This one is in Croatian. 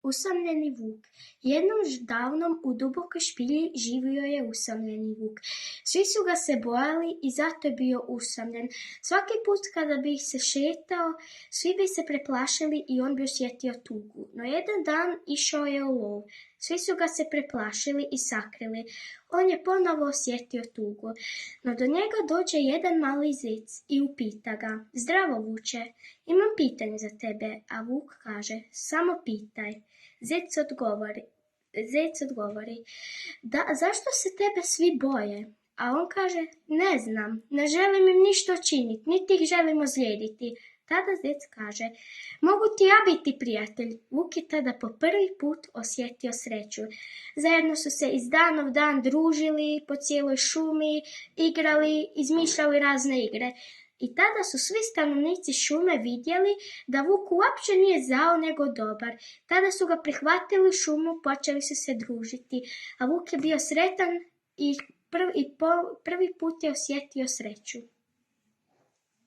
Usamljeni vuk. Jednom davnom u dubokoj špilji živio je usamljeni vuk. Svi su ga se bojali i zato je bio usamljen. Svaki put kada bi se šetao, svi bi se preplašili i on bi osjetio tugu. No jedan dan išao je u lov. Svi su ga se preplašili i sakrili. On je ponovo osjetio tugu. No do njega dođe jedan mali zec i upita ga: Zdravo, vuče, imam pitanje za tebe. A vuk kaže: Samo pitaj. Zec odgovori: Zašto se tebe svi boje? A on kaže: Ne znam, ne želim im ništa činiti, niti ih želim ozlijediti. Tada zec kaže: Mogu ti ja biti prijatelj? Vuk je tada po prvi put osjetio sreću. Zajedno su se iz dana u dan družili po cijeloj šumi, igrali, izmišljali razne igre. I tada su svi stanovnici šume vidjeli da vuk uopće nije zao nego dobar. Tada su ga prihvatili u šumu, počeli su se družiti, a vuk je bio sretan i prvi put je osjetio sreću.